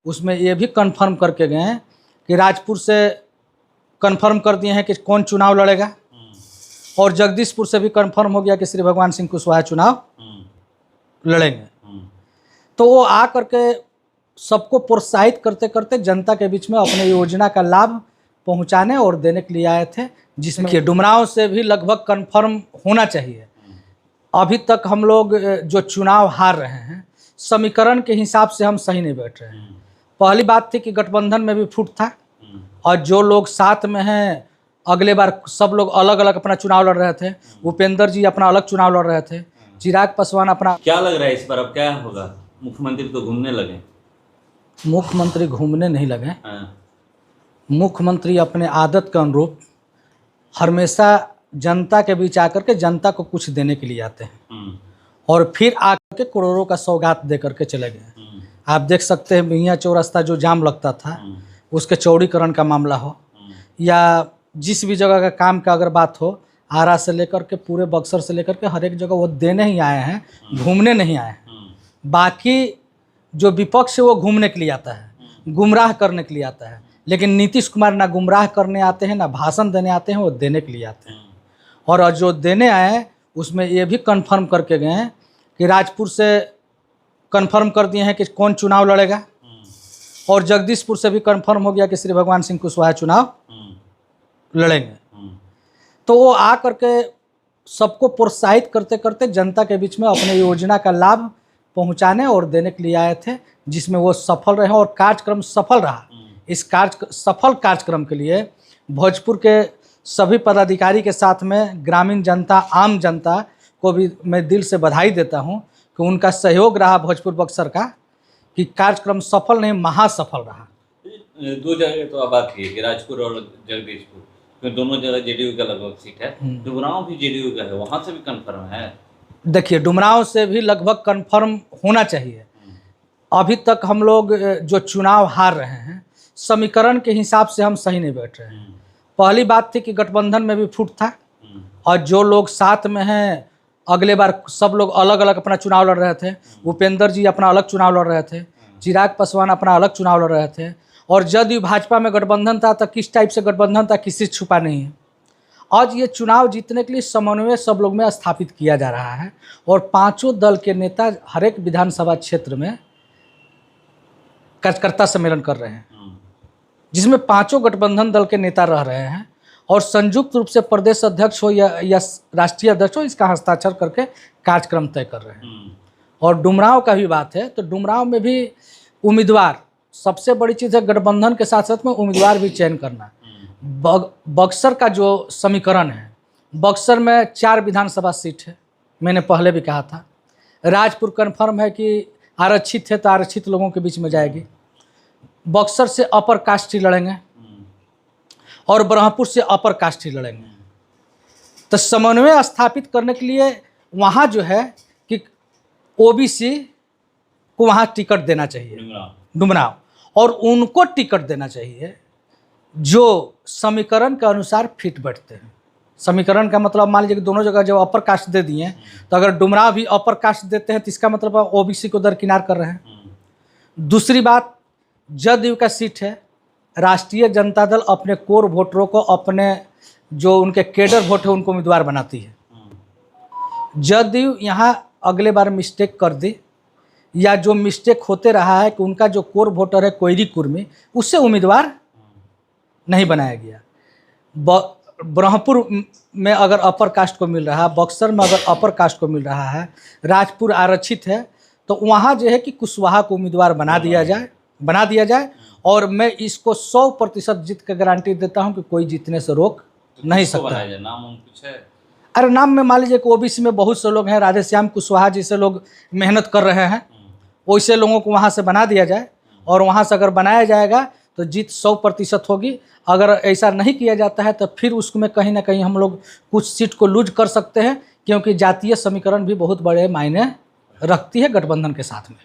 उसमें ये भी कन्फर्म करके गए हैं कि राजपुर से कन्फर्म कर दिए हैं कि कौन चुनाव लड़ेगा, और जगदीशपुर से भी कन्फर्म हो गया कि श्री भगवान सिंह कुशवाहा चुनाव लड़ेंगे। तो वो आ करके सबको प्रोत्साहित करते करते जनता के बीच में अपने योजना का लाभ पहुंचाने और देने के लिए आए थे, जिसमें डुमरांव से भी लगभग कन्फर्म होना चाहिए। अभी तक हम लोग जो चुनाव हार रहे हैं, समीकरण के हिसाब से हम सही नहीं बैठ रहे हैं। पहली बात थी कि गठबंधन में भी फूट था, और जो लोग साथ में हैं, अगले बार सब लोग अलग अलग अपना चुनाव लड़ रहे थे। उपेंद्र जी अपना अलग चुनाव लड़ रहे थे, चिराग पासवान अपना। क्या लग रहा है इस बार अब क्या होगा? मुख्यमंत्री तो घूमने लगे। मुख्यमंत्री घूमने नहीं लगे। मुख्यमंत्री अपने आदत के अनुरूप हमेशा जनता के बीच आकर के जनता को कुछ देने के लिए आते हैं, और फिर आकर के करोड़ों का सौगात दे करके चले गए। आप देख सकते हैं मियाँ चौरास्ता जो जाम लगता था, उसके चौड़ीकरण का मामला हो, या जिस भी जगह का काम का अगर बात हो, आरा से लेकर के पूरे बक्सर से लेकर के हर एक जगह वो देने ही आए हैं, घूमने नहीं आए हैं। बाकी जो विपक्ष है वो घूमने के लिए आता है, गुमराह करने के लिए आता है, लेकिन नीतीश कुमार ना गुमराह करने आते हैं ना भाषण देने आते हैं, वो देने के लिए आते हैं। और जो देने आए हैं उसमें ये भी कन्फर्म करके गए हैं कि राजपुर से कन्फर्म कर दिए हैं कि कौन चुनाव लड़ेगा, और जगदीशपुर से भी कन्फर्म हो गया कि श्री भगवान सिंह कुशवाहा चुनाव लड़ेंगे। तो वो आ करके सबको प्रोत्साहित करते करते जनता के बीच में अपने योजना का लाभ पहुंचाने और देने के लिए आए थे, जिसमें वो सफल रहे और कार्यक्रम सफल रहा। इस सफल कार्यक्रम के लिए भोजपुर के सभी पदाधिकारी के साथ में ग्रामीण जनता, आम जनता को भी मैं दिल से बधाई देता हूं कि उनका सहयोग रहा भोजपुर बक्सर का, कि कार्यक्रम सफल नहीं महासफल रहा। दो जगह तो बात की है कि राजपुर और जगदीशपुर, तो दोनों जगह जेडीयू का लगभग सीट है। डुमरांव भी जेडीयू का है, वहां से भी कन्फर्म है। देखिए, डुमरांव से भी लगभग कन्फर्म होना चाहिए। अभी तक हम लोग जो चुनाव हार रहे हैं, समीकरण के हिसाब से हम सही नहीं बैठ रहे हैं। पहली बात थी कि गठबंधन में भी फूट था, और जो लोग साथ में हैं, अगले बार सब लोग अलग अलग अपना चुनाव लड़ रहे थे। उपेंद्र जी अपना अलग चुनाव लड़ रहे थे, चिराग पासवान अपना अलग चुनाव लड़ रहे थे, और जदयू भाजपा में गठबंधन था, तो किस टाइप से गठबंधन था किसी से छुपा नहीं है। आज ये चुनाव जीतने के लिए समन्वय सब लोग में स्थापित किया जा रहा है, और पांचों दल के नेता हर एक विधानसभा क्षेत्र में कार्यकर्ता सम्मेलन कर रहे हैं, जिसमें पांचों गठबंधन दल के नेता रह रहे हैं, और संयुक्त रूप से प्रदेश अध्यक्ष हो या राष्ट्रीय अध्यक्ष हो, इसका हस्ताक्षर करके कार्यक्रम तय कर रहे हैं। और डुमरांव का भी बात है, तो डुमरांव में भी उम्मीदवार, सबसे बड़ी चीज़ है गठबंधन के साथ साथ में उम्मीदवार भी चयन करना। बक्सर का जो समीकरण है, बक्सर में 4 विधानसभा सीट है, मैंने पहले भी कहा था। राजपुर कन्फर्म है कि आरक्षित है, तो आरक्षित लोगों के बीच में जाएगी। बक्सर से अपर कास्ट ही लड़ेंगे, और ब्रह्मपुर से अपर कास्ट ही लड़ेंगे। तो समन्वय स्थापित करने के लिए वहाँ जो है कि ओबीसी को वहाँ टिकट देना चाहिए, डुमरांव, और उनको टिकट देना चाहिए जो समीकरण के अनुसार फिट बैठते हैं। समीकरण का मतलब मान लीजिए कि दोनों जगह जब अपर कास्ट दे दिए, तो अगर डुमरांव भी अपर कास्ट देते हैं तो इसका मतलब ओबीसी को दरकिनार कर रहे हैं। दूसरी बात, जदयू का सीट है, राष्ट्रीय जनता दल अपने कोर वोटरों को, अपने जो उनके केडर वोट है, उनको उम्मीदवार बनाती है। जदयू यहाँ अगले बार मिस्टेक कर दी, या जो मिस्टेक होते रहा है कि उनका जो कोर वोटर है कोयरी कुर्मी, उससे उम्मीदवार नहीं बनाया गया। ब्रह्मपुर में अगर अपर कास्ट को मिल रहा है, बक्सर में अगर अपर कास्ट को मिल रहा है, राजपुर आरक्षित है, तो वहाँ जो है कि कुशवाहा को उम्मीदवार बना दिया जाए। और मैं इसको 100% जीत की गारंटी देता हूँ कि कोई जीतने से रोक नहीं सकता। नाम कुछ है? अरे नाम में मान लीजिए कि ओबीसी में बहुत से लोग हैं, राधेश्याम कुशवाहा जैसे लोग मेहनत कर रहे हैं, वैसे लोगों को वहाँ से बना दिया जाए, और वहाँ से अगर बनाया जाएगा तो जीत 100% होगी। अगर ऐसा नहीं किया जाता है तो फिर उसमें कहीं ना कहीं हम लोग कुछ सीट को लूज कर सकते हैं, क्योंकि जातीय समीकरण भी बहुत बड़े मायने रखती है गठबंधन के साथ में।